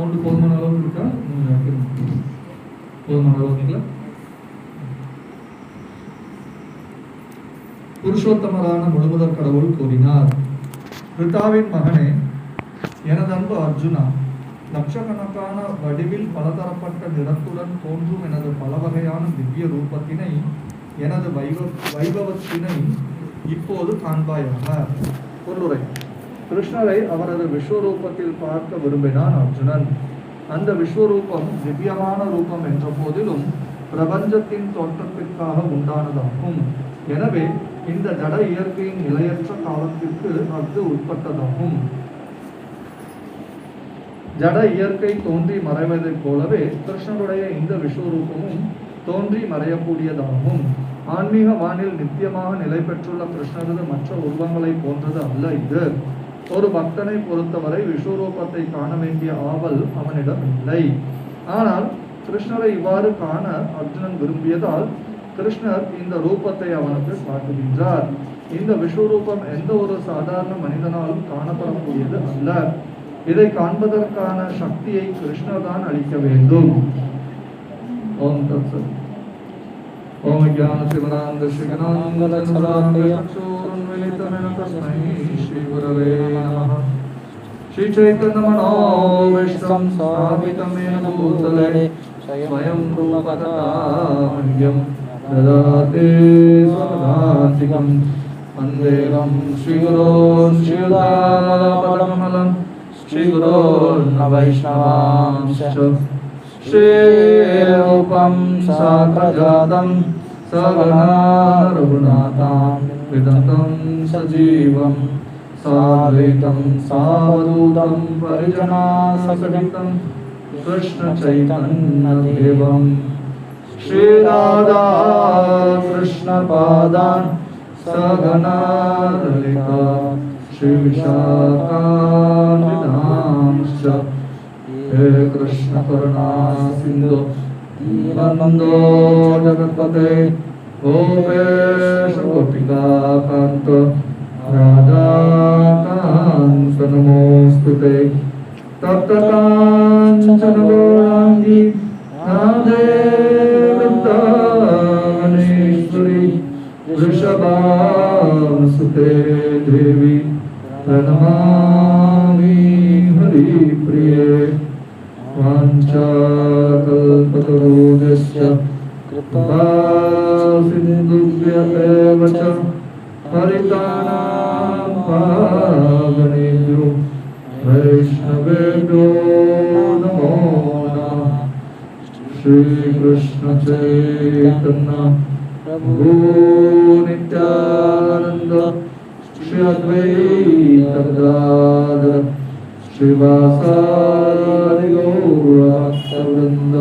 போதுமான அளவு இருக்கா? போதுமான அளவு இல்லைங்களா? புருஷோத்தமரான முழுமுதற் கடவுள் கூறினார், பிதாவின் மகனே, எனது அன்பு அர்ஜுனா, லட்சக்கணக்கான வடிவில் பலதரப்பட்ட நிறத்துடன் தோன்றும் எனது பல வகையான திவ்ய ரூபத்தினை, எனது வைபவத்தினை இப்போது காண்பாயாக. பொருளுரை: கிருஷ்ணரை அவரது விஸ்வரூபத்தில் பார்க்க விரும்பினான் அர்ஜுனன். அந்த விஸ்வரூபம் திவ்யமான ரூபம் என்ற போதிலும் பிரபஞ்சத்தின் தோற்றத்திற்காக உண்டானதாகும். எனவே இந்த ஜட இயற்கையின் நிலையற்ற காலத்திற்கு அது உட்பட்டதாகும். ஜட இயற்கை தோன்றி மறைவதைப் போலவே கிருஷ்ணனுடைய இந்த விஸ்வரூபமும் தோன்றி மறையக்கூடியதாகும். ஆன்மீக வானில் நித்தியமாக நிலை பெற்றுள்ள கிருஷ்ணரது மற்ற உருவங்களை போன்றது அல்ல இது. ஒரு பக்தனை பொறுத்தவரை விஸ்வரூபத்தை காண வேண்டிய ஆவல் அவனிடம் இல்லை. ஆனால் கிருஷ்ணரை இவ்வாறு காண அர்ஜுனன் விரும்பியதால் கிருஷ்ணர் இந்த ரூபத்தை அவனுக்கு காட்டுகின்றார். இந்த விஸ்வரூபம் எந்த ஒரு சாதாரண மனிதனாலும் காணப்படக்கூடியது அல்ல. இதை காண்பதற்கான சக்தியை கிருஷ்ணர் தான் அளிக்க வேண்டும். ஓம் தத்சத். ஓம் ஸ்ரீ குரவே நமः. ஸ்ரீ சைத்தன்ய மனோபீஷ்டம் ஸ்தாபிதம் येन भूतले स्वयं रूपकथामह्यं ददाति स्वदान्तिकं वन्देहं श्रीगुरोन् श्रीयुतापदकमलं श्रीगुरोन् वैष्णवांश्च श्रीरूपं साग्रजातं सगना रघुनाथां विदतं सजीवं साद्वैतं सावधूतं परिजनासहितं कृष्ण चैतन्यदेवं श्री राधा कृष्ण पादान् सगना ललिता श्री विशाखान्वितांश्च हे कृष्ण करुणा सिन्धु दीनबन्धो जगत्पते गोपेश गोपिका कान्त राधाकान्त नमोऽस्तुते। तप्त काञ्चन गौराङ्गी राधे वृन्दावनेश्वरी वृषभानुसुते देवी प्रणमामि हरिप्रिये। वाञ्छाकल्पतरुभ्यश्च कृपासिन्धुभ्यः च पतितानां पावनेभ्यो वैष्णवेभ्यो नमो नमः। श्री कृष्ण चैतन्य प्रभु नित्यानंद श्री अद्वैत गदाधर श्रीवासादि गौरभक्तवृंद।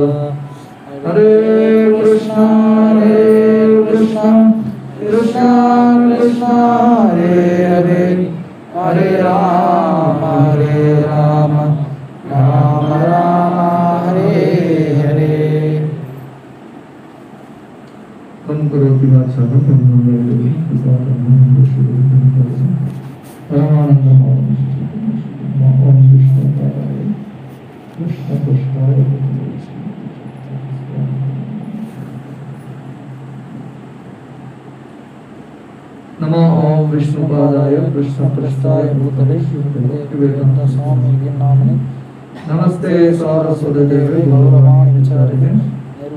हरे कृष्णा कृष्णा कृष्णा हरे हरे हरे राम राम राम हरे हरे। करोति वात्सल्यं परमानंदम ओम विष्णुपादाय कृष्णपृष्ठाय नमो ओम विष्णुपादाय कृष्णपृष्ठाय भूतले श्रीवेदांत स्वामी नामने नमस्ते सारस्वती देवे गौरवाणी विचारिणे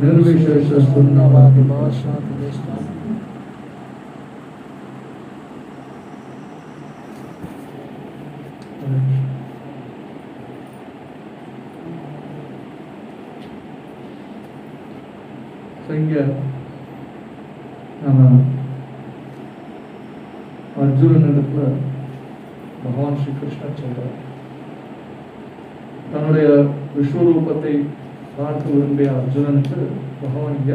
निर्विशेष शून्यवादी भाषाति देशना। संज्ञा அர்ஜுனனிடத்துல பகவான் ஸ்ரீ கிருஷ்ணர் சொல்றார், தன்னுடைய விஸ்வரூபத்தை பார்க்க விரும்பிய அர்ஜுனனுக்கு பகவான் இங்க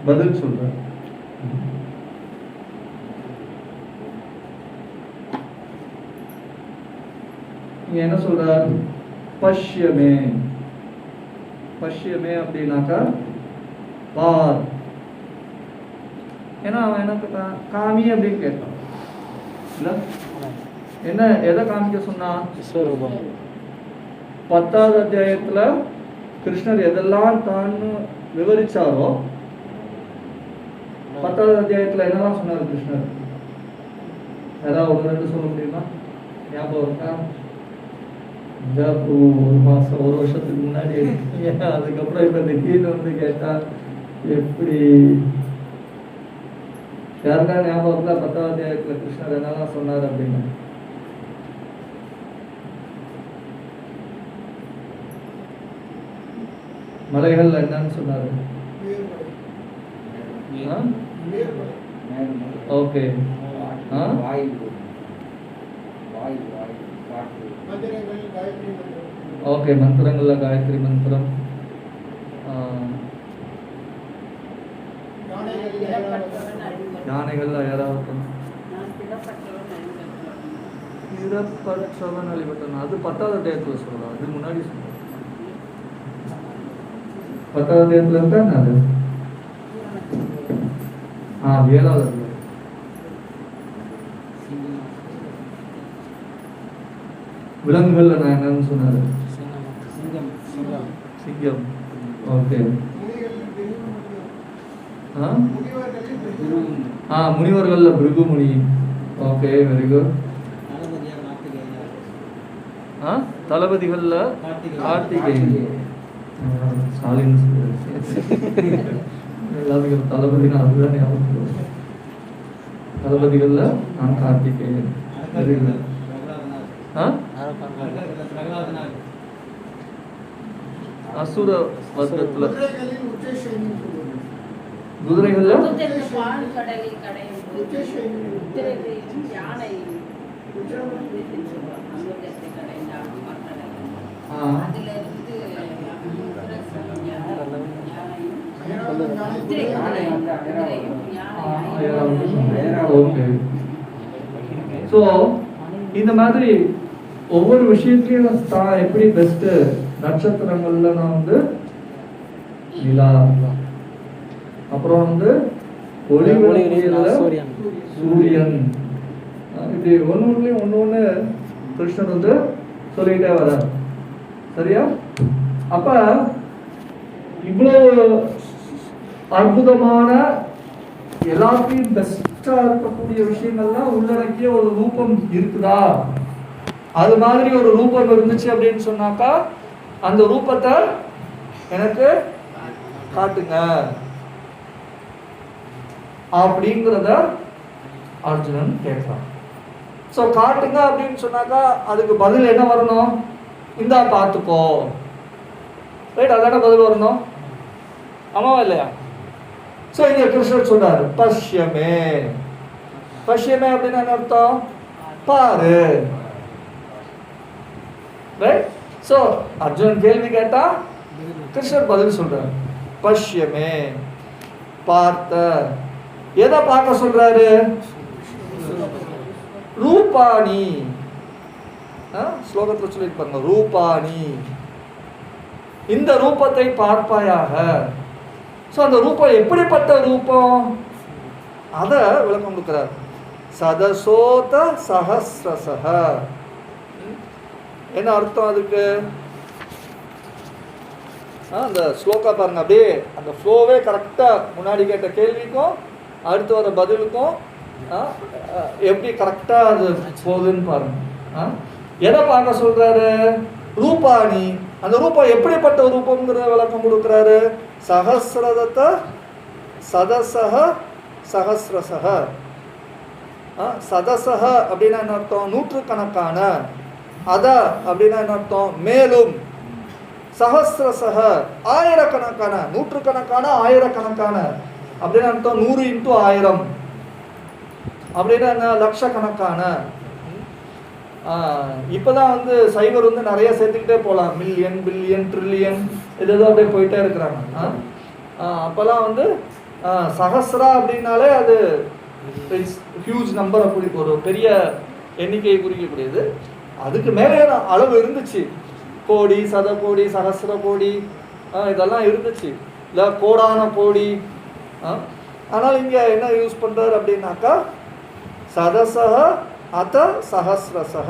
பதில் சொல்றார். இங்க என்ன சொல்றார்? பஷ்யமே. பஷ்யமே அப்படின்னாக்கா பார். ஏன்னா அவன் என்ன காமி அப்படின்னு கேட்டான். இல்ல என்ன எதை காமிக்க சொன்னா? விஸ்வரூபம். 10வது அத்தியாயத்துல கிருஷ்ணர் எதெல்லாம் தான் விவரிச்சாரோ 10வது அத்தியாயத்துல என்னெல்லாம் சொன்னார் கிருஷ்ணர்? ஏதாவது ஒரு ரெண்டு சொல்ல முடியுமா? ஞாபகம் இருக்கா? ஒரு மாசம் ஒரு வருஷத்துக்கு முன்னாடி அதுக்கப்புறம் இப்ப இந்த கீழே வந்து கேட்டா எப்படி? யாருக்கா ஞாபகம் இருக்கா 10வது அத்தியாயத்துல கிருஷ்ணர் என்னெல்லாம் சொன்னார் அப்படின்னு? மலைகள்ல என்னன்னு சொன்னாரு? ஓகே. ஓகே, மந்திரங்கள்ல காயத்ரி மந்திரம், யானைகள்ல ஐராவதம், பிறப்பற்றவன் அழிவட்டன். அது 10வது அத்தியாயத்துல சொல்லலாம், அது முன்னாடி சொல்லுவோம். 10வது அத்தியாயத்துல இருக்கா அது? 7வது. விலங்குகள்ல நான் என்னன்னு சொன்னாரு? சிங்கம். ஓகே. முனிவர்கள்ல பிருகுமுனி. Okay, very good. தளபதிகள்ல கார்த்திகேயன். ஸ்டாலின் எல்லாத்துக்கும் தளபதினா அதுதான் ஞாபகம். தளபதிகள்ல நான் கார்த்திகேயன். Very good. அசுர வர்க்கத்துல குதிரைகள்ல சோ இந்த மாதிரி ஒவ்வொரு விஷயத்திலையும் எப்படி பெஸ்ட். நட்சத்திரங்கள்ல நான் வந்து நிலா, அப்புறம் வந்து சூரியன். இது ஒன்னொன்னுலயும் ஒண்ணு கிருஷ்ணன் வந்து சொல்லிட்டே வர. சரியா? அப்ப இவ்வளவு அற்புதமான எல்லாத்தையும் பெஸ்டா இருக்கக்கூடிய விஷயங்கள்லாம் உள்ளடக்கிய ஒரு ரூபம் இருக்குதா? அது மாதிரி ஒரு ரூபம் இருந்துச்சு அப்படின்னு சொன்னாக்கா அந்த ரூபத்தை எனக்கு காட்டுங்க அப்படிங்கிறத அர்ஜுனன் கேட்கிறான். ஸோ காட்டுங்க அப்படின்னு சொன்னாக்கா அதுக்கு பதில் என்ன வரணும்? இந்தா பார்த்துக்கோ. ரைட், அதான பதில் வரணும். ஆமாவா இல்லையா? ஸோ இங்க கிருஷ்ணர் சொல்றாரு பஷ்யமே. பஷ்யமே அப்படின்னு என்ன அர்த்தம்? பாரு. ரைட். ஸோ அர்ஜுனன் கேள்வி கேட்டா கிருஷ்ணர் பதில் சொல்றாரு பஷ்யமே. பார்த்த. எதை பார்க்க சொல்றாரு? ரூபாணி. ஸ்லோகத்துல சொல்லிருப்பாங்க ரூபாணி, இந்த ரூபத்தை பார்ப்பாயாக. ஸோ அந்த ரூபம் எப்படிப்பட்ட ரூபம் அதை விளக்கம் கொடுக்கிறார். சதசோத சஹஸ்ரசஹ. என்ன அர்த்தம் அதுக்கு? அந்த ஸ்லோகா பாருங்க, அப்படியே அந்த ஃப்ளோவே கரெக்டா முன்னாடி கேட்ட கேள்விக்கும் அடுத்து வர பதிலுக்கும் எப்படி கரெக்டா அது போகுதுன்னு பாருங்க. எதை பார்க்க சொல்றாரு? ரூபாணி. அந்த ரூபம் எப்படிப்பட்ட ரூபம்ங்கிறத விளக்கம் கொடுக்கிறாரு. சஹஸ்ரதத சதசஹ சஹஸ்ரசஹ. சதசஹ அப்படின்னா என்ன அர்த்தம்? நூற்றுக்கணக்கான. அத அப்படின்னா என்ன அர்த்தம்? மேலும். சஹஸ்ரசஹ ஆயிரக்கணக்கான. நூற்றுக்கணக்கான ஆயிரக்கணக்கான அப்படின்னு அர்த்தம். 100 × 1000 அப்படின்னா என்ன? லட்சக்கணக்கான. இப்பதான் வந்து சைபர் வந்து நிறைய சேர்த்துக்கிட்டே போகலாம். மில்லியன், பில்லியன், ட்ரில்லியன் இது அப்படியே போயிட்டே இருக்கிறாங்க. அப்பெல்லாம் வந்து சஹஸ்ரா அப்படின்னாலே அது ஹியூஜ் நம்பரை குறிக்கும், ஒரு பெரிய எண்ணிக்கையை குறிக்கக்கூடியது. அதுக்கு மேலே அளவு இருந்துச்சு. கோடி, சத கோடி, சகசிர கோடி இதெல்லாம் இருந்துச்சு, இல்லை கோடான கோடி. ஆனால் இங்கே என்ன யூஸ் பண்ணுறாரு அப்படின்னாக்கா சதசஹ அத சஹஸ்ரசஹ.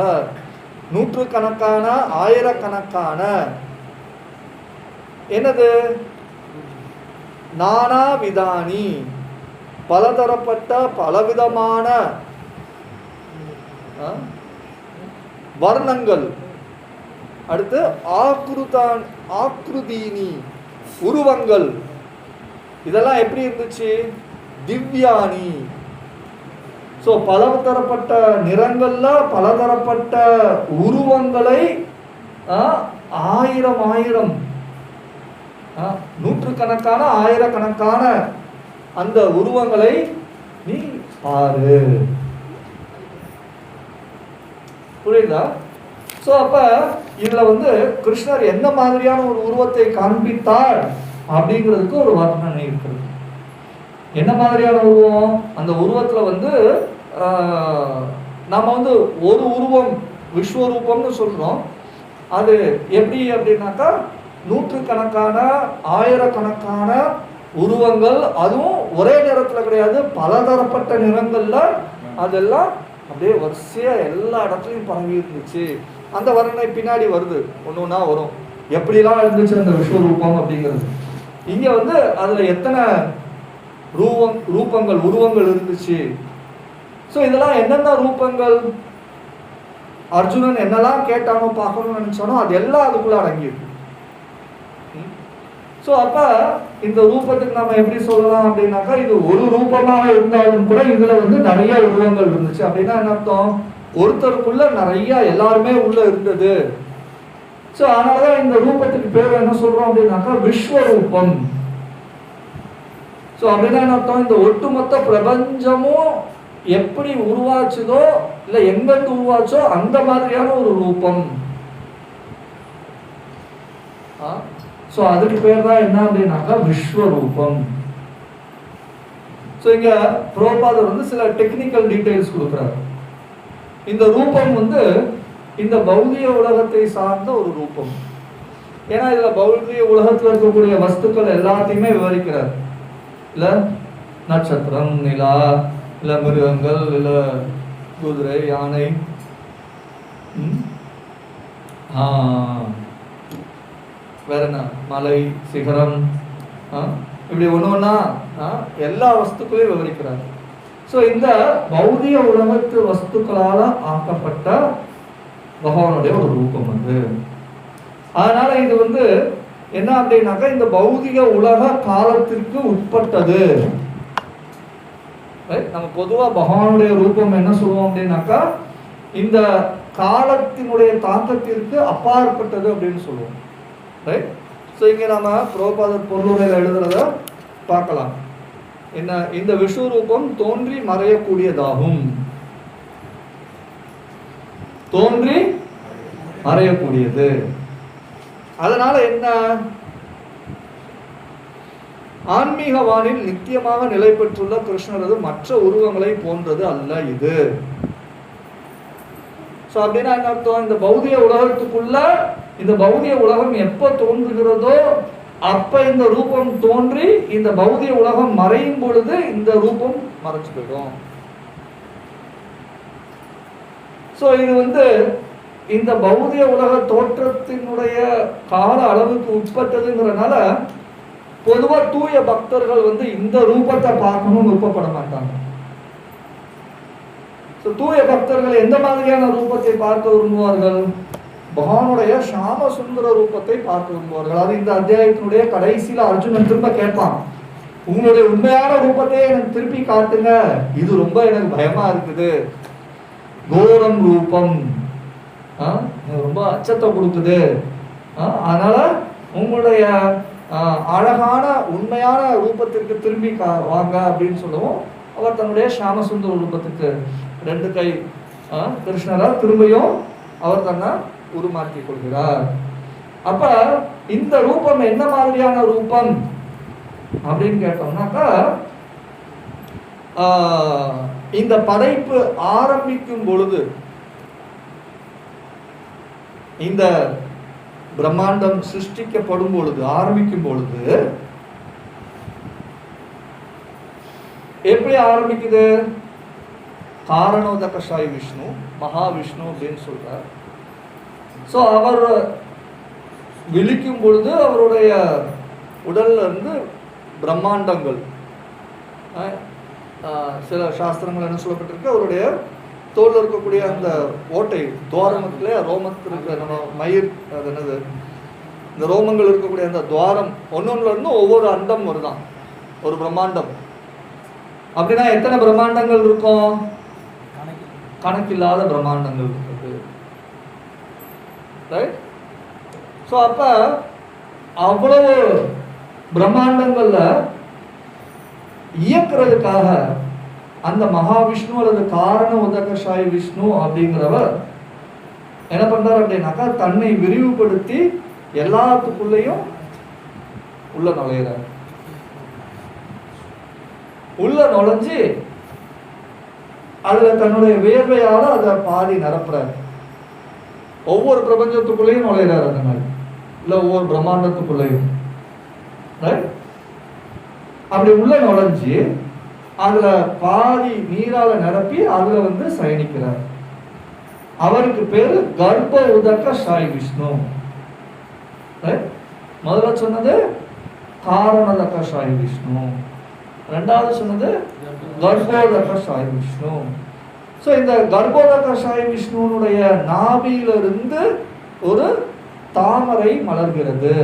நூற்றுக்கணக்கான ஆயிரக்கணக்கான என்னது நானா விதானி பலதரப்பட்ட பலவிதமான வர்ணங்கள். அடுத்து ஆக்ருதீனி உருவங்கள். இதெல்லாம் எப்படி இருந்துச்சு? திவ்யானி. ஸோ பலதரப்பட்ட நிறங்கள்ல பலதரப்பட்ட உருவங்களை ஆயிரம் நூற்றுக்கணக்கான ஆயிரக்கணக்கான அந்த உருவங்களை நீ பாரு. புரியுதா? ஸோ அப்ப இதுல கிருஷ்ணர் எந்த மாதிரியான ஒரு உருவத்தை காண்பித்தார் அப்படிங்கிறதுக்கு ஒரு வர்ணனை இருக்கிறது. என்ன மாதிரியான உருவம்? அந்த உருவத்துல நாம ஒரு உருவம் விஸ்வரூபம்னு சொல்றோம். அது எப்படி அப்படின்னாக்கா நூற்றுக்கணக்கான ஆயிரக்கணக்கான உருவங்கள், அதுவும் ஒரே நிறத்துல கிடையாது, பலதரப்பட்ட நிறங்கள்ல அதெல்லாம் அப்படியே வரிசையா எல்லா இடத்துலையும் பரவி இருந்துச்சு. அந்த வர்ணனை பின்னாடி வருது, ஒன்று ஒன்றா வரும், எப்படிலாம் இருந்துச்சு அந்த விஸ்வரூபம் அப்படிங்கிறது. இங்க அதுல எத்தனை ரூபங்கள் உருவங்கள் இருந்துச்சு. ஸோ இதெல்லாம் என்னென்ன ரூபங்கள், அர்ஜுனன் என்னெல்லாம் கேட்டானோ பார்க்கணும்னு நினைச்சானோ அது எல்லாம் அதுக்குள்ள அடங்கியிருக்கு. ஸோ அப்ப இந்த ரூபத்துக்கு நம்ம எப்படி சொல்லலாம் அப்படின்னாக்கா, இது ஒரு ரூபமாக இருந்தாலும் கூட இதுல நிறைய உருவங்கள் இருந்துச்சு. அப்படின்னா என்ன அர்த்தம்? ஒருத்தருக்குள்ள நிறைய எல்லாருமே உள்ள இருந்தது. ஸோ அதனாலதான் இந்த ரூபத்துக்கு பேர் என்ன சொல்றோம் அப்படின்னாக்கா விஸ்வரூபம். ஸோ அப்படின்னா என்ன அர்த்தம்? இந்த ஒட்டுமொத்த பிரபஞ்சமும் எப்படி உருவாச்சுதோ இல்ல எங்கிருந்து உருவாச்சோ அந்த மாதிரியான ஒரு ரூபம். ஸோ அதுக்கு பேர் தான் என்ன அப்படின்னாக்கா விஸ்வரூபம். ஸோ இங்க பிரபுபாதர் சில டெக்னிக்கல் டீடைல்ஸ் கொடுக்குறாரு. இந்த ரூபம் இந்த பௌதிக உலகத்தை சார்ந்த ஒரு ரூபம். ஏன்னா இதுல பௌதிக உலகத்தில் இருக்கக்கூடிய வஸ்துக்கள் எல்லாத்தையுமே விவரிக்கிறார். இல்ல நட்சத்திரம், நிலா, இல்ல மிருகங்கள், இல்ல குதிரை, யானை, வேற என்ன, மலை, சிகரம், இப்படி ஒண்ணு ஒண்ணா எல்லா வஸ்துக்களையும் விவரிக்கிறார். ஸோ இந்த பௌதிக உலகத்து வஸ்துக்களால ஆக்கப்பட்ட பகவானுடைய ஒரு ரூபம் அதனால இது என்ன அப்படின்னாக்கா இந்த பௌதிக உலக காலத்திற்கு உட்பட்டது. நம்ம பொதுவா பகவானுடைய ரூபம் என்ன சொல்லுவோம் அப்படின்னாக்கா இந்த காலத்தினுடைய தாக்கத்திற்கு அப்பாற்பட்டது அப்படின்னு சொல்லுவோம். ரைட்? ஸோ இங்கே நம்ம பிரபுபாதர் பொருளுரையில் எழுதுறத பார்க்கலாம். என்ன? இந்த விஸ்வரூபம் தோன்றி மறையக்கூடியதாகும். தோன்றி மறையக்கூடியது. அதனால என்ன? ஆன்மீக வானில் நித்தியமாக நிலை பெற்றுள்ள கிருஷ்ணரது மற்ற உருவங்களை போன்றது அல்ல இது. சோ அப்படின்னா என்ன அர்த்தம்? இந்த பௌதிக உலகத்துக்குள்ள இந்த பௌதிக உலகம் எப்ப தோன்றுகிறதோ அப்ப இந்த ரூபம் தோன்றி இந்த பௌதிக உலகம் மறையும் பொழுது இந்த ரூபம் மறைச்சு போயிடும். சோ இது இந்த பௌதிக உலக தோற்றத்தினுடைய கால அளவுக்கு உட்பட்டதுங்கிறனால பொதுவா தூய பக்தர்கள் இந்த ரூபத்தை பார்க்கணும்னு விருப்பப்பட மாட்டாங்க. தூய பக்தர்கள் எந்த மாதிரியான ரூபத்தை பார்க்க விரும்புவார்கள்? பகவானுடைய ஷாம சுந்தர ரூபத்தை பார்க்க விரும்புவார்கள். அது இந்த அத்தியாயத்தினுடைய கடைசியில அர்ஜுனன் திரும்ப கேட்பான், உங்களுடைய உண்மையான ரூபத்தை எனக்கு திருப்பி காட்டுங்க, இது ரொம்ப எனக்கு பயமா இருக்குது, கோரம் ரூபம் ரொம்ப அச்சத்தை கொடுக்குது, அதனால உங்களுடைய அழகான உண்மையான ரூபத்திற்கு திரும்பி வாங்க அப்படின்னு சொல்லவும் அவர் தன்னுடைய ஷாமசுந்தர ரூபத்துக்கு 2 கை கிருஷ்ணரா திரும்பியும் அவர் தன்னை உருமாற்றி கொள்கிறார். அப்ப இந்த ரூபம் என்ன மாதிரியான ரூபம் அப்படின்னு கேட்டோம்னாக்கா இந்த படைப்பு ஆரம்பிக்கும் பொழுது, இந்த பிரம்மாண்டம் சிருஷ்டிக்கப்படும் பொழுது, ஆரம்பிக்கும் பொழுது எப்படி ஆரம்பிக்குது? காரணோதகசாய் விஷ்ணு, மகாவிஷ்ணு அப்படின்னு சொல்றார். ஸோ அவர் விழிக்கும் பொழுது அவருடைய உடல்ல இருந்து பிரம்மாண்டங்கள், சில சாஸ்திரங்கள் என்ன சொல்லப்பட்டிருக்கு, அவருடைய தோல்ல இருக்கக்கூடிய அந்த ஓட்டை துவாரமத்திலே ரோமத்தில் இருக்கிற நம்ம மயிர், அது என்னது, இந்த ரோமங்கள் இருக்கக்கூடிய அந்த துவாரம் ஒன்னொன்னுல இருந்து ஒவ்வொரு அண்டம் வருதான் ஒரு பிரம்மாண்டம். அப்படின்னா எத்தனை பிரம்மாண்டங்கள் இருக்கும்? கணக்கில்லாத பிரம்மாண்டங்கள் இருக்குது. ரைட்? ஸோ அப்ப அவ்வளவு பிரம்மாண்டங்கள்ல இயக்குறதுக்காக அந்த மகாவிஷ்ணு அல்லது காரண உதகசாயி விஷ்ணு அப்படிங்கிறவர் என்ன பண்றாரு அப்படின்னாக்கா, தன்னை விரிவுபடுத்தி எல்லாத்துக்குள்ளேயும் உள்ள நுழையிறார். உள்ள நுழைஞ்சு அதுல தன்னுடைய வேர்வையால அதை பாதி நிரப்புறாரு. ஒவ்வொரு பிரபஞ்சத்துக்குள்ளேயும் நுழையிறாரு அந்த மாதிரி, இல்ல ஒவ்வொரு பிரம்மாண்டத்துக்குள்ளேயும். அப்படி உள்ள நுழைஞ்சு அதுல பாதி நீரால நிரப்பி அதுல வந்து சயனிக்கிறார். அவருக்கு பேரு கர்ப்ப உதக சாய் விஷ்ணு. முதல்ல சொன்னது காரணதக சாய் விஷ்ணு, ரெண்டாவது சொன்னது கர்ப்போதக சாய் விஷ்ணு. ஸோ இந்த கர்ப்போதக சாய் விஷ்ணுனுடைய நாபியிலிருந்து ஒரு தாமரை மலர்கிறது.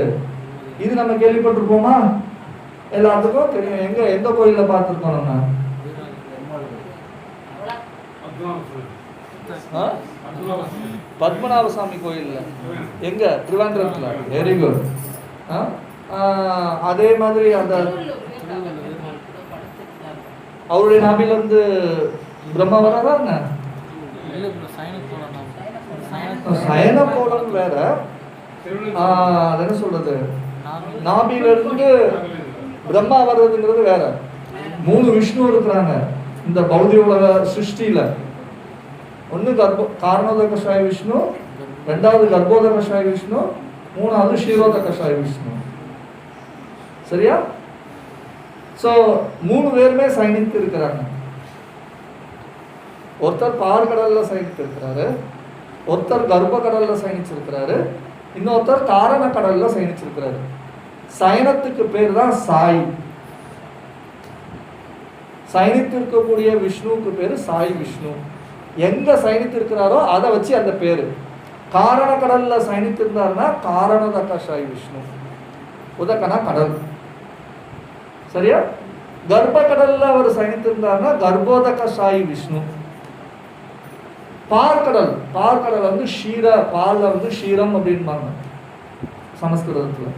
இது நம்ம கேள்விப்பட்டிருப்போமா? எல்லாத்துக்கும் தெரியும். எங்க எந்த கோயில்ல பார்த்திருக்கோம் நம்ம? பத்மநாப சாமி கோயில்ல. எங்க? திருவாண்டரத்துல. Very good. அதே மாதிரி அந்த அவருடைய நாபில இருந்து பிரம்மா வராதா என்ன? சயன கோலம் வேற, அது என்ன சொல்றது, நாபில இருந்து பிரம்மா வர்றதுங்கிறது வேற. 3 விஷ்ணு இருக்கிறாங்க இந்த பௌதிக உலக சிருஷ்டியில. ஒன்னு காரணோதக சாய் விஷ்ணு, ரெண்டாவது கர்ப்போதக சாய் விஷ்ணு, மூணாவது ஷீரோதக சாய் விஷ்ணு. சரியா? சோ 3 பேருமே சயனித்து இருக்கிறாங்க. ஒருத்தர் பார்க்கடல்ல சயனித்து இருக்கிறாரு, ஒருத்தர் கர்ப்ப கடல்ல சயனிச்சிருக்கிறாரு, இன்னொருத்தர் காரண கடல்ல சயனிச்சிருக்கிறாரு. சயனத்துக்கு பேர் தான் சாய். சயனித்து இருக்கக்கூடிய விஷ்ணுவுக்கு பேரு சாய் விஷ்ணு. எங்க சயனித்து இருக்கிறாரோ அதை வச்சு அந்த பேரு. காரண கடல்ல சயனித்து இருந்தாருன்னா காரணதக சாய் விஷ்ணு. உதகனா கடல். சரியா? கர்ப்ப கடல்ல அவர் சயனித்து இருந்தாருன்னா கர்ப்போதக சாய் விஷ்ணு. பார்க்கடல், பார்க்கடல் வந்து ஷீர, பால்ல வந்து ஷீரம் அப்படின்பாங்க சமஸ்கிருதத்துல.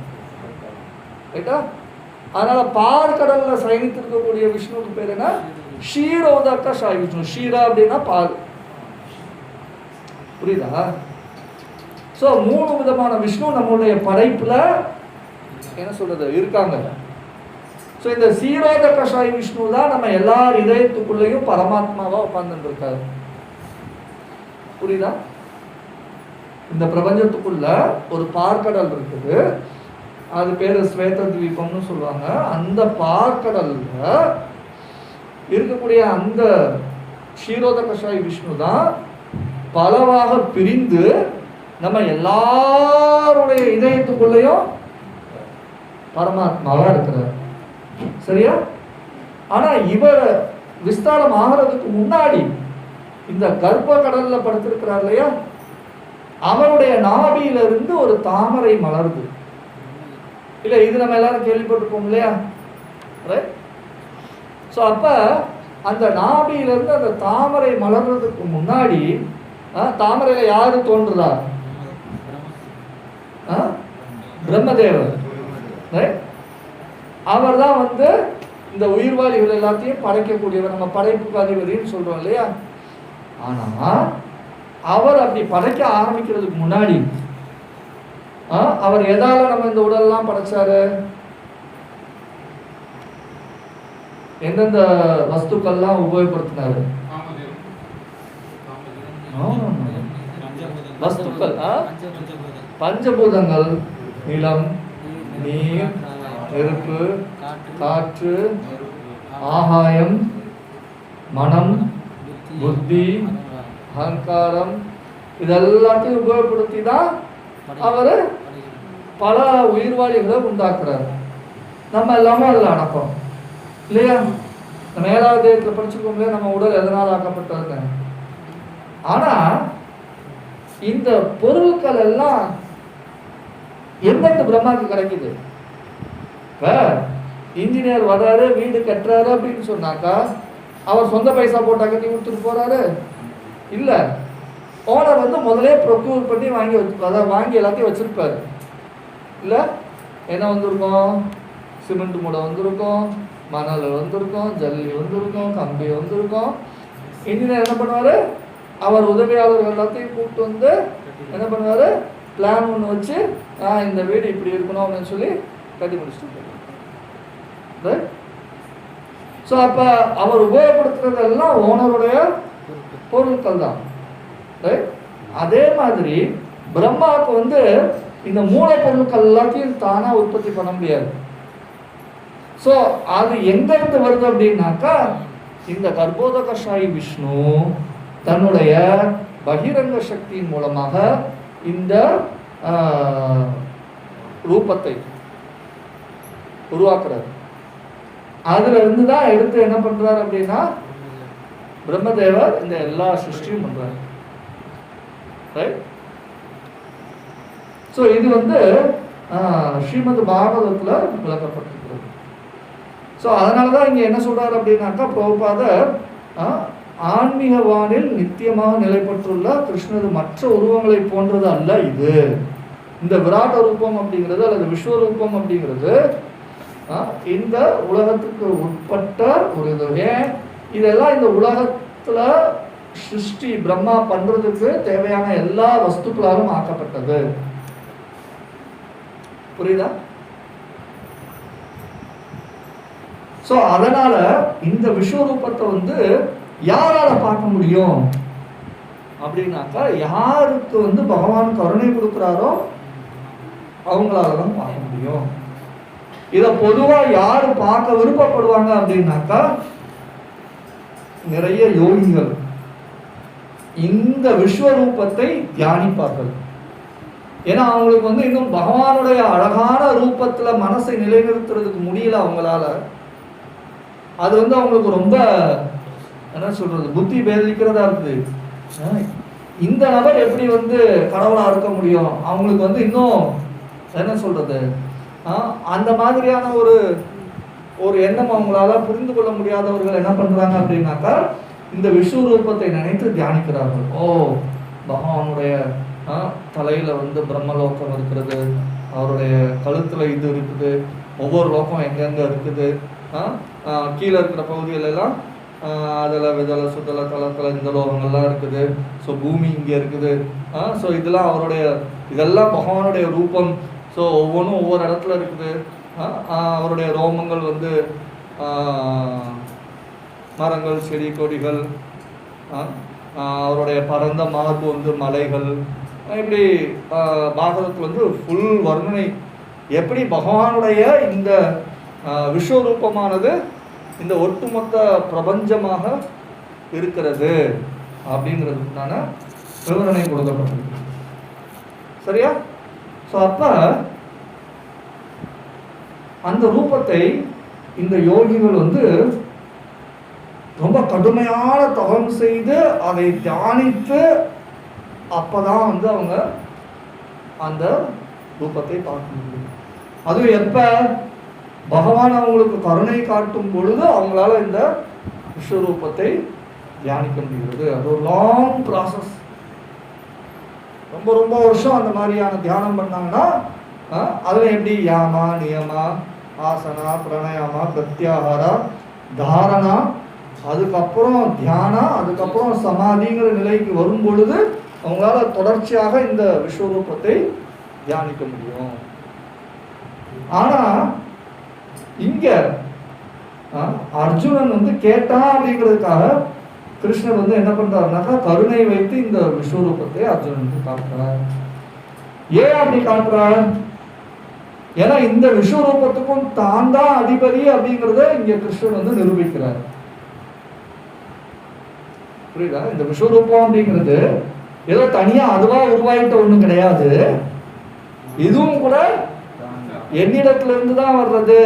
ரைட்டா? அதனால பார்க்கடல்ல சயனித்து இருக்கக்கூடிய விஷ்ணுக்கு பேர் என்ன? ஷீரோதக சாய் விஷ்ணு. ஷீரா அப்படின்னா பால். புரியுதா? சோ 3 விதமான விஷ்ணு நம்மளுடைய படைப்புல என்ன சொல்றது இருக்காங்க. சோ இந்த ஷீரோதக சாய் விஷ்ணு தான் நம்ம எல்லார் இதயத்துக்குள்ளேயும் பரமாத்மாவா உட்கார்ந்து இருக்காரு. புரியுதா? இந்த பிரபஞ்சத்துக்குள்ள ஒரு பார்க்கடல் இருக்குது, அது பேரு ஸ்வேத தீபம்னு சொல்லுவாங்க. அந்த பார்க்கடல்ல இருக்கக்கூடிய அந்த ஷீரோதக சாய் விஷ்ணு தான் பலவாக பிரிந்து நம்ம எல்லாருடைய இதயத்துக்குள்ளேயும் பரமாத்மாவா இருக்கிறார். சரியா? ஆனா இவர் விஸ்தாரம் ஆகிறதுக்கு முன்னாடி இந்த கர்ப்ப கடல்ல படுத்திருக்கிறார் இல்லையா, அவருடைய நாபியில இருந்து ஒரு தாமரை மலருது. இல்ல இது நம்ம எல்லாரும் கேள்விப்பட்டிருப்போம் இல்லையா? சோ அப்ப அந்த நாபியில இருந்து அந்த தாமரை மலர்றதுக்கு முன்னாடி தாமரையில யாரு தோன்றுறா? பிரம்மதேவர். அவர் தான் வந்து இந்த உயிர்வாளிகள் எல்லாத்தையும் படைக்கக்கூடியவர், நம்ம படைப்புக்கு அதிபதினு சொல்றோம் இல்லையா? ஆனா அவர் அப்படி படைக்க ஆரம்பிக்கிறதுக்கு முன்னாடி அவர் எதால நம்ம இந்த உடல்லாம் படைச்சாரு? எந்தெந்த வஸ்துக்கள்லாம் உபயோகப்படுத்தினாரு? வஸ்துக்கள், பஞ்சபூதங்கள், நிலம், நீர், நெருப்பு, காற்று, ஆகாயம், மனம், புத்தி, அகங்காரம், இதெல்லாத்தையும் உபயோகப்படுத்தி தான் அவர் பல உயிர்வாளிகளை உண்டாக்குறாரு. நம்ம எல்லாமே அதில் அடக்கம் இல்லையா? நம்ம 7வது அத்தியாயத்தில் படிச்சிருக்கோம் இல்லையா, நம்ம உடல் எதனால் ஆக்கப்பட்டது. ஆனா இந்த பொருட்கள் எல்லாம் எந்தெந்த பிரம்மாவுக்கு கிடைக்குது? இப்ப இன்ஜினியர் வர்றாரு, வீடு கட்டுறாரு அப்படின்னு சொன்னாக்கா அவர் சொந்த பைசா போட்டா கட்டி கொடுத்துட்டு போறாரு இல்ல. ஓனர் வந்து முதலே ப்ரொக்யூர் பண்ணி வாங்கி வாங்கி எல்லாத்தையும் வச்சிருப்பாரு இல்ல. என்ன வந்திருக்கும்? சிமெண்ட் மூடை வந்திருக்கும், மணல் வந்திருக்கும், ஜல்லி வந்திருக்கும், கம்பி வந்திருக்கும். இன்ஜினியர் என்ன பண்ணுவாரு? அவர் உதவியாளர்கள் எல்லாத்தையும் கூப்பிட்டு வந்து என்ன பண்ணுவாரு? பிளான் ஒன்று வச்சு இந்த வீடு இப்படி இருக்கணும் அப்படின்னு சொல்லி கட்டி முடிச்சுட்டு. ஸோ அப்போ அவர் உபயோகப்படுத்துறதெல்லாம் ஓனருடைய பொருட்கள் தான். அதே மாதிரி பிரம்மாவுக்கு வந்து இந்த மூலப்பொருட்கள் எல்லாத்தையும் தானா உற்பத்தி பண்ண முடியாது. ஸோ அது எங்கிருந்து வருது அப்படின்னாக்கா, இந்த கர்ப்போதகசாயி விஷ்ணு தன்னுடைய பகிரங்க சக்தியின் மூலமாக இந்த ரூபத்தை உருவாக்குறாரு. அதுல இருந்து தான் எடுத்து என்ன பண்றாரு அப்படின்னா பிரம்மதேவர் இந்த எல்லா சிருஷ்டியும் பண்றாரு. ஸோ இது வந்து ஸ்ரீமத் பாகவதத்துல விளக்கப்பட்டிருக்கிறது. ஸோ அதனாலதான் இங்க என்ன சொல்றாரு அப்படின்னாக்கா, பிரபுபாதர் ஆன்மீக வானில் நித்தியமாக நிலை பெற்றுள்ள கிருஷ்ணது மற்ற உருவங்களை போன்றது அல்ல இது. இந்த விராட்ட ரூபம் அப்படிங்கிறது அல்லது விஸ்வரூபம் அப்படிங்கிறது இந்த உலகத்துக்கு உட்பட்ட ஒரு இது. ஏன் இதெல்லாம் இந்த உலகத்துல சிருஷ்டி பிரம்மா பண்றதுக்கு தேவையான எல்லா வஸ்துக்களாலும் ஆக்கப்பட்டது. புரியுதா? சோ அதனால இந்த விஸ்வரூபத்தை வந்து யாரால பார்க்க முடியும் அப்படின்னாக்கா, யாருக்கு வந்து பகவான் கருணை கொடுக்கிறாரோ அவங்களாலதான் பார்க்க முடியும். இத பொதுவா யாரு பார்க்க விருப்பப்படுவாங்க அப்படின்னாக்கா, நிறைய யோகிகள் இந்த விஸ்வரூபத்தை தியானிப்பார்கள். ஏன்னா அவங்களுக்கு வந்து இன்னும் பகவானுடைய அழகான ரூபத்துல மனசை நிலைநிறுத்துறதுக்கு முடியல அவங்களால. அது வந்து அவங்களுக்கு ரொம்ப என்ன சொல்றது, புத்தி பேதிக்கிறதா இருக்குது. இந்த நபர் எப்படி வந்து கடவுளா இருக்க முடியும்? அவங்களுக்கு வந்து இன்னும் என்ன சொல்றது, அந்த மாதிரியான ஒரு எண்ணம் அவங்களால புரிந்து கொள்ள முடியாதவர்கள் என்ன பண்றாங்க அப்படின்னாக்கா, இந்த விஸ்வரூபத்தை நினைத்து தியானிக்கிறார்கள். ஓ, பகவானுடைய தலையில வந்து பிரம்மலோகம் இருக்கிறது, அவருடைய கழுத்துல இது இருக்குது, ஒவ்வொரு லோகம் எங்கெங்க இருக்குது, கீழே இருக்கிற பகுதிகள் எல்லாம் அதில் விதலை சுதலை தளத்தில் இந்த லோகங்கள்லாம் இருக்குது. ஸோ பூமி இங்கே இருக்குது. ஸோ இதெல்லாம் இதெல்லாம் பகவானுடைய ரூபம். ஸோ ஒவ்வொன்றும் ஒவ்வொரு இடத்துல இருக்குது. அவருடைய ரோமங்கள் வந்து மரங்கள், செடி கொடிகள், அவருடைய பரந்த மார்பு வந்து மலைகள். இப்படி பாகவதத்தில் வந்து ஃபுல் வர்ணனை எப்படி பகவானுடைய இந்த விஸ்வரூபமானது இந்த ஒட்டுமொத்த பிரபஞ்சமாக இருக்கிறது அப்படிங்கிறதுக்கான விவரணை கொடுக்கப்பட்டிருக்கு. சரியா? ஸோ அப்ப அந்த ரூபத்தை இந்த யோகிகள் வந்து ரொம்ப கடுமையான தவம் செய்து அதை தியானித்து அப்பதான் வந்து அவங்க அந்த ரூபத்தை பார்க்க முடியும். அதுவும் எப்ப பகவான் அவங்களுக்கு கருணை காட்டும் பொழுது அவங்களால இந்த விஸ்வரூபத்தை தியானிக்க முடிகிறது. அது ஒரு லாங் ப்ராசஸ். ரொம்ப ரொம்ப வருஷம் அந்த மாதிரியான தியானம் பண்ணாங்கன்னா அதுல எப்படி யாமா, நியமா, ஆசனா, பிரணயாமா, பிரத்யாகாரா, தாரணா, அதுக்கப்புறம் தியானா, அதுக்கப்புறம் சமாதிங்கிற நிலைக்கு வரும் பொழுது அவங்களால தொடர்ச்சியாக இந்த விஸ்வரூபத்தை தியானிக்க முடியும். ஆனா இங்க அர்ஜுனன் வந்து கேட்டான் அப்படிங்கிறதுக்காக கிருஷ்ணர் வந்து என்ன பண்றாருனாக்கா, கருணை வைத்து இந்த விஸ்வரூபத்தை அர்ஜுனனுக்கு காட்டுறார். ஏன் அப்படி காட்டுறார்? ஏன்னா இந்த விஸ்வரூபத்துக்கும் தான் தான் அதிபதி அப்படிங்கிறத இங்க கிருஷ்ணன் வந்து நிரூபிக்கிறார். புரியுதா? இந்த விஸ்வரூபம் அப்படிங்கிறது ஏதோ தனியா அதுவா உருவாயிட்ட ஒண்ணும் கிடையாது. இதுவும் கூட என்னிடத்துல இருந்து தான் வர்றது.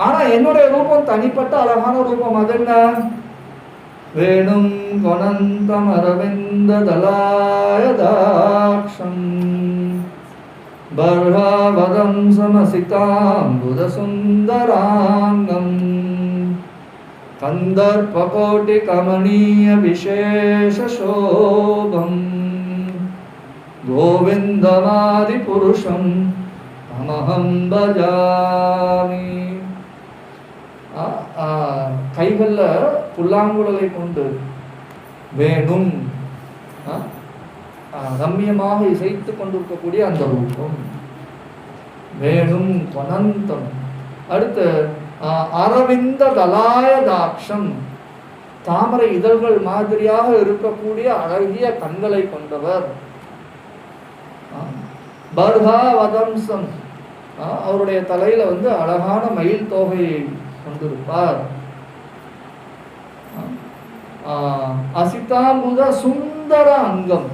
ஆனா என்னுடைய ரூபம் தனிப்பட்ட அழகான ரூபம். அது என்ன? வேணும் கொணந்தம் அரவிந்த தலாயதாக்ஷம் பர்ஹாவதம் சமசிதாம்புத சுந்தராங்கம் கந்தர்பகோட்டி கமனீய விசேஷ சோபம் கோவிந்தமாதி புருஷம் அமஹம் பஜாமி. கைகள்ல புல்லாங்குழலை கொண்டு வேணும் ரம்யமாக இசைத்து கொண்டிருக்கக்கூடிய அந்த ரூபம் வேணும் கொணந்தம். அடுத்து அரவிந்த தலாயதாக்ஷம், தாமரை இதழ்கள் மாதிரியாக இருக்கக்கூடிய அழகிய கண்களை கொண்டவர். பர்ஹாவதம்சம், அவருடைய தலையில அழகான மயில் தோகையை கொண்டிருப்பார். அசிதாம்புத சுந்தர அங்கம்,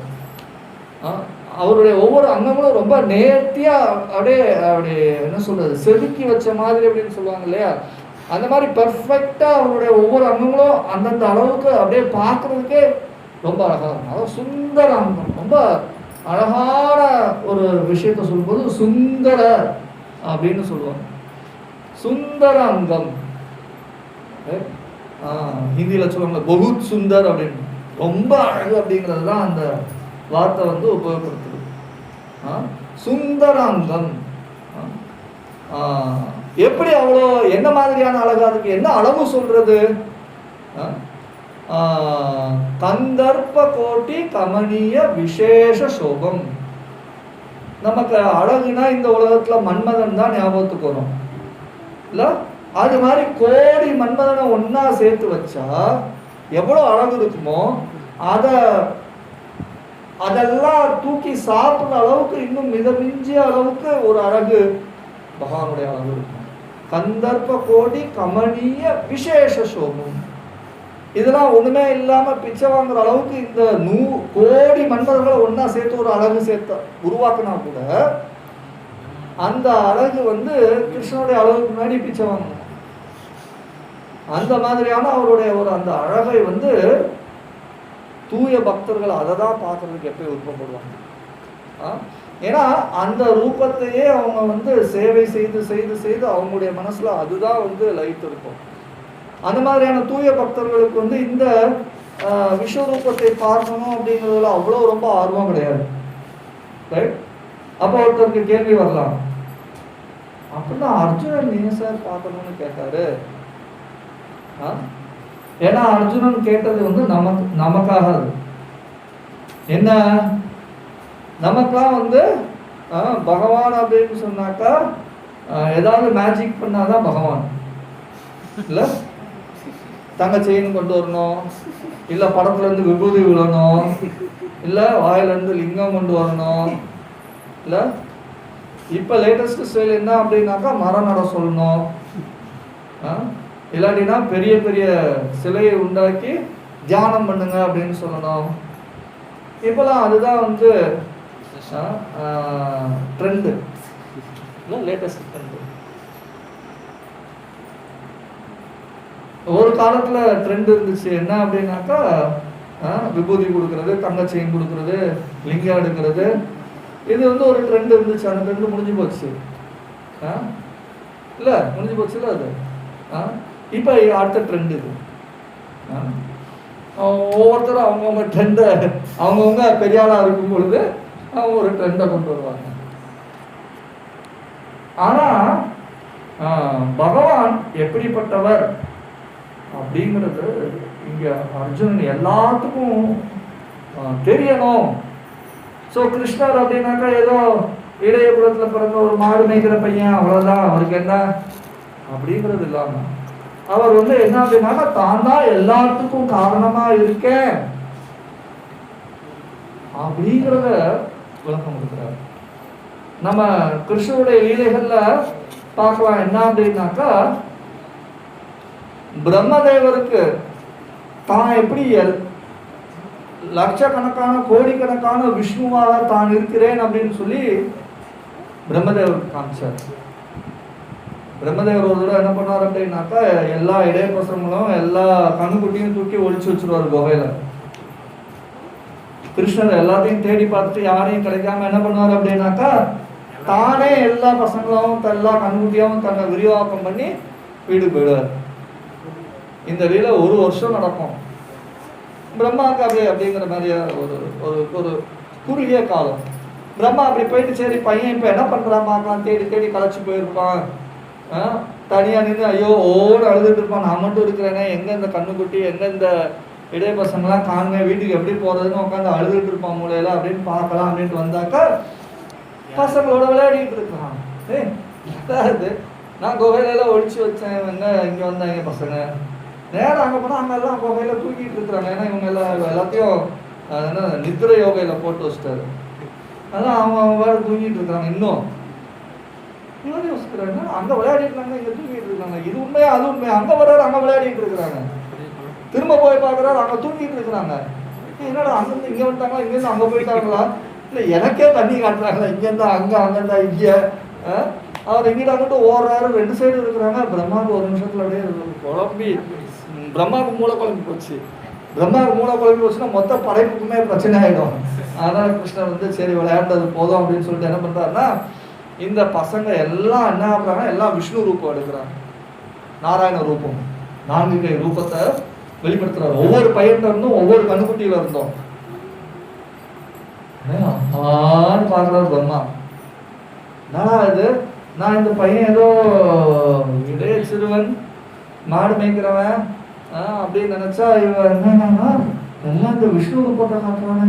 அவருடைய ஒவ்வொரு அங்கங்களும் ரொம்ப நேர்த்தியா அப்படியே அப்படியே என்ன சொல்றது, செதுக்கி வச்ச மாதிரி அப்படின்னு சொல்லுவாங்க இல்லையா, அந்த மாதிரி பெர்ஃபெக்டா அவருடைய ஒவ்வொரு அங்கங்களும் அந்தந்த அளவுக்கு அப்படியே பார்க்கறதுக்கே ரொம்ப அழகா இருக்கும். அதாவது சுந்தர அங்கம், ரொம்ப அழகான ஒரு விஷயத்த சொல்லும்போது சுந்தர அப்படின்னு சொல்லுவாங்க. சுந்தர அங்கம், ஹிந்தியில சொல்லுவாங்க பகுத் சுந்தர் அப்படின்னு, ரொம்ப அழகு அப்படிங்கிறது தான் அந்த வார்த்தை உபயோகப்படுத்துது. சுந்தராங்கம் எப்படி அவ்வளோ என்ன மாதிரியான அழகா இருக்கு, என்ன அளவு சொல்றது? கந்தர்ப்ப கோட்டி கமனிய விசேஷ சோபம். நமக்கு அழகுனா இந்த உலகத்துல மன்மதன் தான் ஞாபகத்துக்கு வரும் இல்ல? அது மாதிரி கோடி மன்மதனை ஒன்னா சேர்த்து வச்சா எவ்வளவு அழகு இருக்குமோ அதெல்லாம் தூக்கி சாப்பிடுற அளவுக்கு இன்னும் மிதமிஞ்சிய அளவுக்கு ஒரு அழகு பகவானுடைய அழகு இருக்கும். கந்தர்ப்ப கோடி கமனிய விசேஷ சோபம். இதெல்லாம் ஒண்ணுமே இல்லாம பிச்சை வாங்குற அளவுக்கு இந்த கோடி மன்மதர்களை ஒன்னா சேர்த்து ஒரு அழகு சேர்த்த உருவாக்குனா கூட அந்த அழகு கிருஷ்ணனுடைய அழகுக்கு முன்னாடி பிச்சை வாங்கணும். அந்த மாதிரியான அவருடைய ஒரு அந்த அழகை தூய பக்தர்கள் அதை தான் பார்க்கறதுக்கு எப்போ விருப்பப்படுவாங்க. ஏன்னா அந்த ரூபத்தையே அவங்க சேவை செய்து செய்து செய்து அவங்களுடைய மனசுல அதுதான் லைட் இருக்கும். அந்த மாதிரியான தூய பக்தர்களுக்கு இந்த விஸ்வரூபத்தை பார்க்கணும் அப்படிங்கிறதுல அவ்வளோ ரொம்ப ஆர்வம் கிடையாது. ரைட்? அப்போ ஒருத்தருக்கு கேள்வி வரலாம், அப்படின்னா அர்ஜுனன் ஏன் சார் பார்க்கணும்னு கேட்டாரு? ஏன்னா அர்ஜுனன் கேட்டது நமக்காக. என்ன, நமக்கெல்லாம் பகவான் அப்படின்னு சொன்னாக்கா ஏதாவது மேஜிக் பண்ணாதான் பகவான் இல்ல? தங்க செயின் கொண்டு வரணும், இல்ல படத்துல இருந்து விபூதி விழணும், இல்ல வாயில இருந்து லிங்கம் கொண்டு வரணும், இல்ல இப்ப லேட்டஸ்ட் ஸ்டைல் என்ன அப்படின்னாக்கா மரம் நட சொல்லணும், இல்லாட்டினா பெரிய பெரிய சிலையை உண்டாக்கி தியானம் பண்ணுங்க அப்படின்னு சொல்லணும். இப்பெல்லாம் அதுதான் ட்ரெண்டு, லேட்டஸ்ட் ட்ரெண்டு. ஒரு காலத்துல ட்ரெண்ட் இருந்துச்சு என்ன அப்படின்னாக்கா விபூதி கொடுக்கறது, தங்க செயின் கொடுக்கறது, லிங்கம் எடுக்கிறது. இது ஒரு ட்ரெண்ட் இருந்துச்சு. அந்த ட்ரெண்டு முடிஞ்சு போச்சு இல்ல? முடிஞ்சு போச்சு இல்ல? அது இப்ப அடுத்த ட்ரெண்ட் இது. ஒவ்வொருத்தரும் அவங்கவுங்க ட்ரெண்டை அவங்கவுங்க பெரிய ஆளா இருக்கும் பொழுது அவங்க ஒரு ட்ரெண்டை கொண்டு வருவாங்க. ஆனா பகவான் எப்படிப்பட்டவர் அப்படிங்கிறது இங்க அர்ஜுனன் எல்லாத்துக்கும் தெரியணும். ஸோ கிருஷ்ணர் அப்படின்னாக்கா ஏதோ இளைய குலத்துல பிறந்த ஒரு மாடு மேய்க்கிற பையன் அவ்வளவுதான், அவருக்கு என்ன அப்படிங்கிறது இல்லாம அவர் என்ன அப்படின்னாக்கா தான் தான் எல்லாத்துக்கும் காரணமா இருக்கேன் அப்படிங்கிறத விளக்கம் கொடுக்குறாரு. நம்ம கிருஷ்ணருடைய லீலைகள்ல பார்க்கலாம். என்ன அப்படின்னாக்கா பிரம்மதேவருக்கு தான் எப்படி லட்சக்கணக்கான கோடிக்கணக்கான விஷ்ணுவாக தான் இருக்கிறேன் அப்படின்னு சொல்லி பிரம்மதேவர் காமிச்சார். பிரம்மதேவர் ஒரு தடவை என்ன பண்ணார் அப்படின்னாக்கா, எல்லா இடையப்பசங்களும் எல்லா கண்ணுக்குட்டியும் தூக்கி ஒழிச்சு வச்சிருவார் குகையில. கிருஷ்ணர் எல்லாத்தையும் தேடி பார்த்துட்டு யாரையும் கிடைக்காம என்ன பண்ணுவார் அப்படின்னாக்கா, தானே எல்லா பசங்களும் எல்லா கண்ணுக்குட்டியும் தன்னை விரிவாக்கம் பண்ணி வீடு போயிடுவார். இந்த லீலை 1 வருஷம் நடக்கும். பிரம்மாவுக்கு அப்படிங்கிற மாதிரி ஒரு ஒரு குறுகிய காலம். பிரம்மா அப்படி போயிட்டு சரி பையன் இப்போ என்ன பண்ணுறான் பார்க்கலாம், தேடி தேடி களைச்சி போயிருப்பான், தனியாக நின்று ஐயோ ஓடு அழுதுட்டு இருப்பான், நான் மட்டும் இருக்கிறேனே, எங்கே இந்த கண்ணுக்குட்டி, எங்கே இந்த இடைய பசங்களாம் காணுமே, வீட்டுக்கு எப்படி போகிறதுன்னு உட்காந்து அழுதுட்டு இருப்பான் மூலையில் அப்படின்னு பார்க்கலாம் அப்படின்ட்டு வந்தாக்கா பசங்களோட விளையாடிட்டு இருக்கான். இது நான் குகையில ஒழிச்சு வச்சேன், இங்கே வந்தாங்க பசங்க. நேரம் அங்கே போனால் அங்கே எல்லாம் குகையில தூக்கிட்டு இருக்கிறாங்க. ஏன்னா இவங்க எல்லாத்தையும் என்ன நித்திரை யோகையில் போட்டு வச்சுட்டாரு. அதான் அவங்க வேறு தூங்கிட்டு இருக்கிறாங்க. இன்னும் இவங்க யோசிக்கிறாங்க, அங்கே விளையாடிட்டு இருக்காங்க, இங்கே தூங்கிட்டு இருக்காங்க. இது உண்மையா அது உண்மையா? அங்கே வர்றாரு, அங்கே விளையாடிட்டு இருக்கிறாங்க. திரும்ப போய் பார்க்குறாரு, அங்கே தூங்கிட்டு இருக்கிறாங்க. என்னடா அங்கேருந்து இங்கே வந்துட்டாங்களா, இங்கேருந்து அங்கே போயிட்டாங்களா? இல்லை எனக்கே தண்ணி காட்டுறாங்களா, இங்கேருந்தா அங்கே, அங்கேருந்தா இங்கே. அவர் இங்கிட்ட அங்கிட்ட ஓடுறாரு, 2 சைடு இருக்கிறாங்க. பிரம்மாவுக்கு 1 நிமிஷத்துல அப்படியே குழம்பி, பிரம்மாவுக்கு மூளை குழம்பி போச்சு. பிரம்மாவுக்கு மூளை குழம்பி போச்சுன்னா மொத்த படைப்புக்குமே பிரச்சனை ஆகிடும். அதனால கிருஷ்ணர் வந்து சரி விளையாண்டது போதும் அப்படின்னு சொல்லிட்டு என்ன பண்ணுறாருன்னா, இந்த பசங்க எல்லாம் என்ன ஆகுறாங்க, எல்லாம் விஷ்ணு ரூபம் எடுக்கிறாங்க. நாராயண ரூபம், 4 கை ரூபத்தை வெளிப்படுத்துறாரு. ஒவ்வொரு பையன்கிட்ட இருந்தும் ஒவ்வொரு கண்ணுக்குட்டியில இருந்தோம். பார்க்குறாரு பிரம்மா, என்னடா இது, நான் இந்த பையன் ஏதோ இடைய சிறுவன் மாடு மேய்க்கிறவன் அப்படின்னு நினைச்சா, இவன் என்னன்னா எல்லாம் இந்த விஷ்ணு ரூபத்தை காட்டுறானே,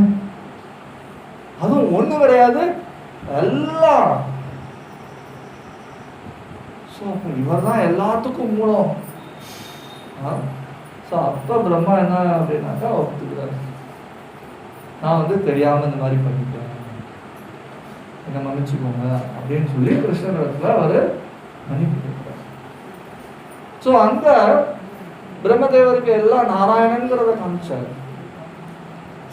அதுவும் ஒண்ணு கிடையாது எல்லாம். இவர் தான் எல்லாத்துக்கும் மூலம். அப்ப பிரம்மா என்ன அப்படின்னாக்கா ஒத்துக்கிறாரு, நான் வந்து தெரியாம இந்த மாதிரி பண்ணிட்டேன், என்ன மன்னிச்சுக்கோங்க அப்படின்னு சொல்லி கிருஷ்ணனிடத்துல அவரு மன்னிப்பு கேட்கிறார். ஸோ அந்த பிரம்மதேவருக்கு எல்லாம் நாராயணங்கிறத காமிச்சாரு.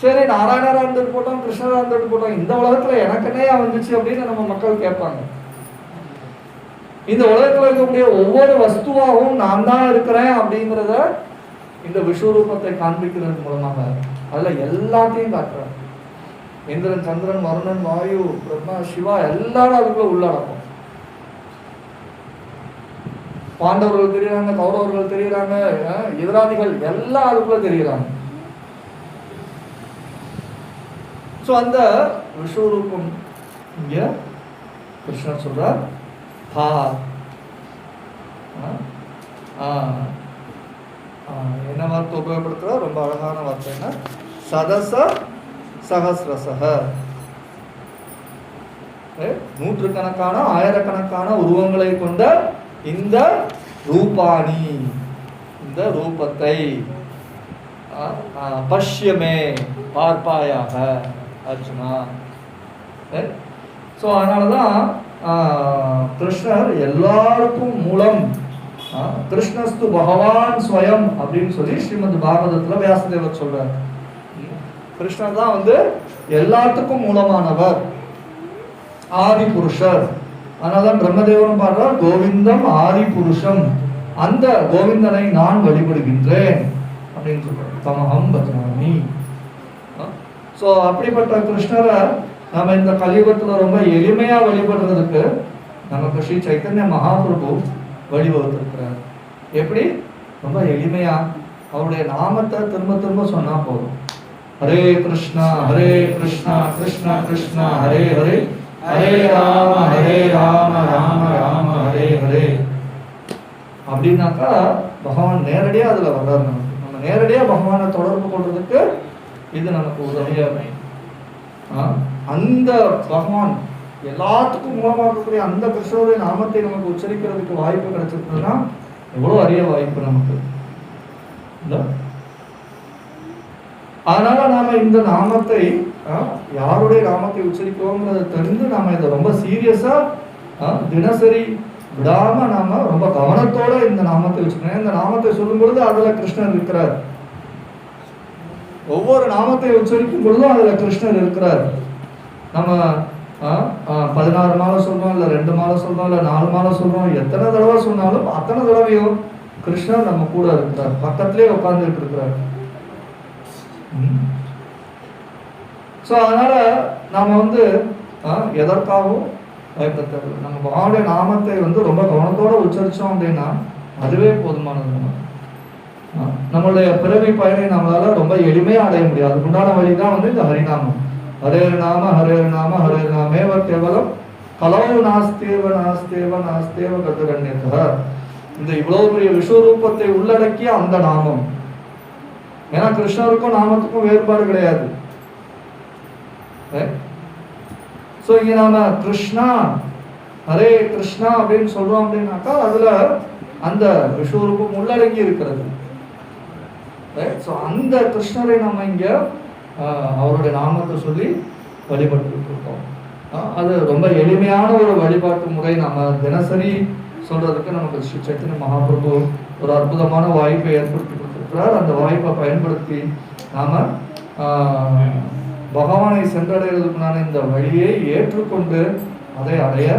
சரி நாராயணரா இருந்துட்டு போட்டோம், கிருஷ்ணரா இருந்துட்டு போட்டோம், இந்த உலகத்துல எனக்குன்னே வந்துச்சு அப்படின்னு நம்ம மக்கள் கேட்பாங்க. இந்த உலகத்துல இருக்கக்கூடிய ஒவ்வொரு வஸ்துவாகவும் நான் தான் இருக்கிறேன் அப்படிங்கிறத இந்த விஸ்வரூபத்தை காண்பிக்கிறது மூலமாக அதுல எல்லாத்தையும் காட்டுறாங்க. இந்திரன், சந்திரன், வருணன், வாயு, பிரம்மா, சிவா எல்லாரும் அதுக்குள்ள உள்ளடக்கும். பாண்டவர்கள் தெரியுறாங்க, கௌரவர்கள் தெரியுறாங்க, எதிராளிகள் எல்லாம் அதுக்குள்ள தெரியுறாங்க. ஸோ அந்த விஸ்வரூபம் இங்க கிருஷ்ணர் சொல்றார், என்ன வார்த்தை உபயோகப்படுத்துற, ரொம்ப அழகான வார்த்தை. என்ன சதச சகஸ்ரசக, நூற்றுக்கணக்கான ஆயிரக்கணக்கான உருவங்களை கொண்ட இந்த ரூபாணி, இந்த ரூபத்தை பஷ்யமே பார்ப்பாயாக அர்ஜுனா. ஸோ அதனாலதான் கிருஷ்ணர் எல்லாருக்கும் மூலம், கிருஷ்ணஸ்து பகவான் ஸ்வயம் அப்படின்னு சொல்லி ஸ்ரீமத் பாகவதத்துல வியாசதேவர் சொல்றார். கிருஷ்ணர் தான் வந்து எல்லாத்துக்கும் மூலமானவர், ஆதி புருஷர். அதனால்தான் பிரம்மதேவரும் பாடுறார், கோவிந்தம் ஆதி புருஷம், அந்த கோவிந்தனை நான் வழிபடுகின்றேன் அப்படின்னு சொல்றார். தமஹம் பஜாமி. ஸோ அப்படிப்பட்ட கிருஷ்ணரை நம்ம இந்த கலியுகத்துல ரொம்ப எளிமையா வழிபடுறதுக்கு நமக்கு ஸ்ரீ சைத்தன்ய மகாபிரபு வழிவகுத்திருக்கிறார். எப்படி? ரொம்ப எளிமையா அவருடைய நாமத்தை திரும்ப திரும்ப சொன்னா போதும். ஹரே கிருஷ்ணா கிருஷ்ணா கிருஷ்ணா ஹரே ஹரே, ஹரே ராம ராம ராம ஹரே ஹரே. அப்படின்னாக்கா பகவான் நேரடியா அதுல வர்றாரு. நம்ம நேரடியா பகவானை தொடர்பு கொள்றதுக்கு இது நமக்கு உதவியா. அந்த பகவான் எல்லாத்துக்கும் மூலமாக இருக்கக்கூடிய அந்த கிருஷ்ணருடைய நாமத்தை நமக்கு உச்சரிக்கிறதுக்கு வாய்ப்பு கிடைச்சிருக்குன்னா எவ்வளவு அரிய வாய்ப்பு நமக்கு. அதனால நாம இந்த நாமத்தை, யாருடைய நாமத்தை உச்சரிக்கிறோங்கிறத தெரிந்து நாம இதை ரொம்ப சீரியஸா தினசரி விடாம நாம ரொம்ப கவனத்தோட இந்த நாமத்தை வச்சுக்கணும். இந்த நாமத்தை சொல்லும் பொழுது அதுல கிருஷ்ணர் இருக்கிறார். ஒவ்வொரு நாமத்தை உச்சரிக்கும் பொழுதும் அதுல கிருஷ்ணர் இருக்கிறார். நம்ம 16 மாலை சொல்றோம், இல்ல 2 மாலை சொல்றோம், இல்ல 4 மாலை சொல்றோம், எத்தனை தடவை சொன்னாலும் அத்தனை தடவையும் கிருஷ்ணர் நம்ம கூட இருக்கிறார், பக்கத்திலே உட்கார்ந்துட்டு இருக்கிறார். ஸோ அதனால நாம எதற்காகவும் பயப்பட தேவை. நம்ம பகவானுடைய நாமத்தை ரொம்ப கவனத்தோட உச்சரிச்சோம் அப்படின்னா அதுவே போதுமானது. நம்மளுடைய பிறவி பயனை நம்மளால ரொம்ப எளிமையா அடைய முடியாது. அதுக்குண்டான வழிதான் இந்த ஹரிநாமம். ஹரே நாம ஹரே நாம ஹரே நாமேவ கேவலம் கலவு நாஸ்தேவ நாஸ்தேவ நாஸ்தேவ கதுரண்யத. இந்த இவ்வளவு பெரிய விஸ்வரூபத்தை உள்ளடக்கிய அந்த நாமம். ஏன்னா கிருஷ்ணருக்கும் நாமத்துக்கும் வேறுபாடு கிடையாது. சோ இங்க நாம கிருஷ்ணா ஹரே கிருஷ்ணா அப்படின்னு சொல்றோம் அப்படின்னாக்கா அதுல அந்த விஸ்வரூபம் உள்ளடங்கி இருக்கிறது. அந்த கிருஷ்ணரை நம்ம இங்க அவருடைய நாமத்தை சொல்லி வழிபட்டு இருக்கோம். அது ரொம்ப எளிமையான ஒரு வழிபாட்டு முறை. நாம தினசரி சொல்றதுக்கு நமக்கு ஸ்ரீ சைத்தன்ய மகாபிரபு ஒரு அற்புதமான வாய்ப்பை ஏற்படுத்தி கொடுத்திருக்கிறார். அந்த வாய்ப்பை பயன்படுத்தி நாம பகவானை சென்றடைவதற்கான இந்த வழியை ஏற்றுக்கொண்டு அதை அடைய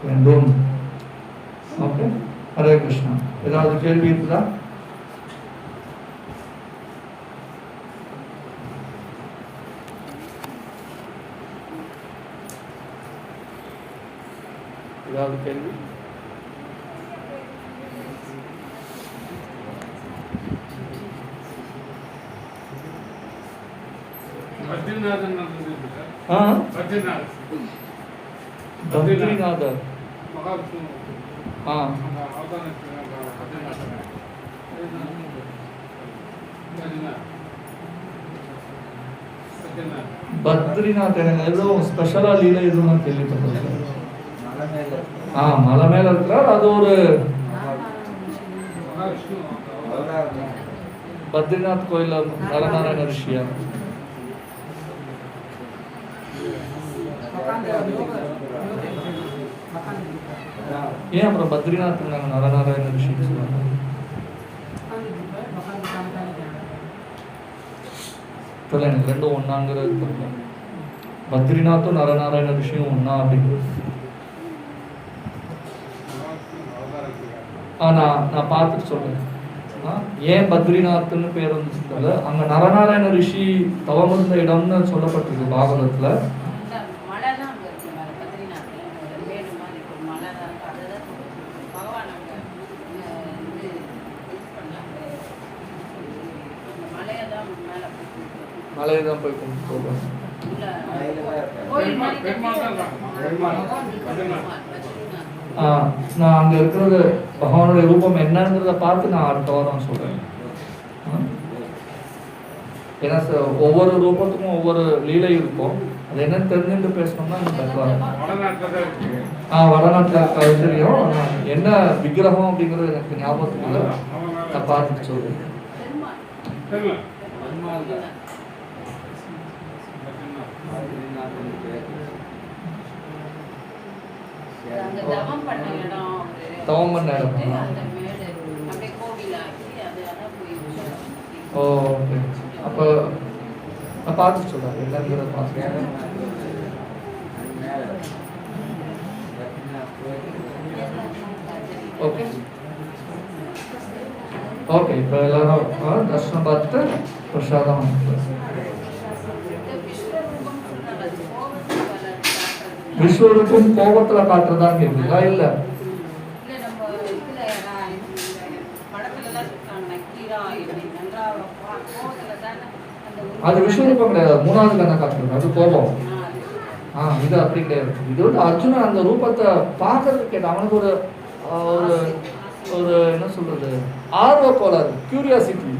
வேண்டும். ஓகே, ஹரே கிருஷ்ணா. ஏதாவது கேள்வி இருக்குதா? ஏதாவது கேள்வி? பத்ரிநாதர் பத்ரிநாத் எனக்கு எதுவும் ஸ்பெஷலா லீலை எதுவும் கேள்விப்பட்டிருக்கேன். மலை மேல இருக்கிறார். அது ஒரு பத்ரிநாத் கோயில நரநாராயண ரிஷியா. ஏன் அப்புறம் பத்ரிநாத் நரநாராயண ரிஷி சொல்லுவாங்க? எனக்கு ரெண்டும் ஒன்னாங்கிறது. பத்ரிநாத்தும் நரநாராயண ரிஷியும் ஒன்னா அப்படிங்கிறது நான் பார்த்துட்டு சொல்றேன். ஏன் பத்ரிநாத்னு பேர் வந்துச்சு? அங்க நரநாராயண ரிஷி தவம் இருந்த இடம்னு சொல்லப்பட்டிருக்கு பாகவதத்துல. மலையை தான் போய் கொண்டு போவேன். நான் அங்க இருக்கிறது பகவானுடைய ரூபம் என்னங்கிறத பார்த்து நான் அடுத்த வாரம் சொல்றேன். ஏன்னா ஒவ்வொரு ரூபத்துக்கும் ஒவ்வொரு லீலை இருக்கும். அது என்னன்னு தெரிஞ்சுட்டு பேசணும்னா வடநாட்டுல தெரியும். என்ன விக்கிரகம் அப்படிங்கிறது எனக்கு ஞாபகத்துக்கு நான் பார்த்துட்டு சொல்றேன். தவம் பண்ண இடம். ஓகே, அப்போ நான் பார்த்து சொல்றேன். எல்லாரும் பார்த்து ஓகே ஓகே. இப்போ எல்லாரும் தர்ஷனம் பார்த்துட்டு பிரசாதம் விஸ்வரூபம் கோபத்துல காட்டுறதா கேட்குதா? இல்ல அது விஸ்வரூபம் கிடையாது. 3வது கண்ணை காட்டுறது அது கோபம். இது அப்படி கிடையாது. இது அர்ஜுனன் அந்த ரூபத்தை பார்க்கறதுக்கு கேட்ட அவனுக்கு ஒரு ஒரு என்ன சொல்றது ஆர்வ கோளாறு, கியூரியாசிட்டி.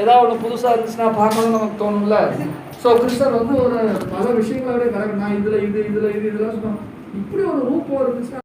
ஏதாவது ஒன்று புதுசா இருந்துச்சுன்னா பார்க்கணும்னு நமக்கு தோணும்ல. ஸோ கிருஷ்ணர் ஒரு பல விஷயங்களோட நான் இதுல இதெல்லாம் சொன்னோம். இப்படி ஒரு ரூபம் இருந்துச்சுன்னா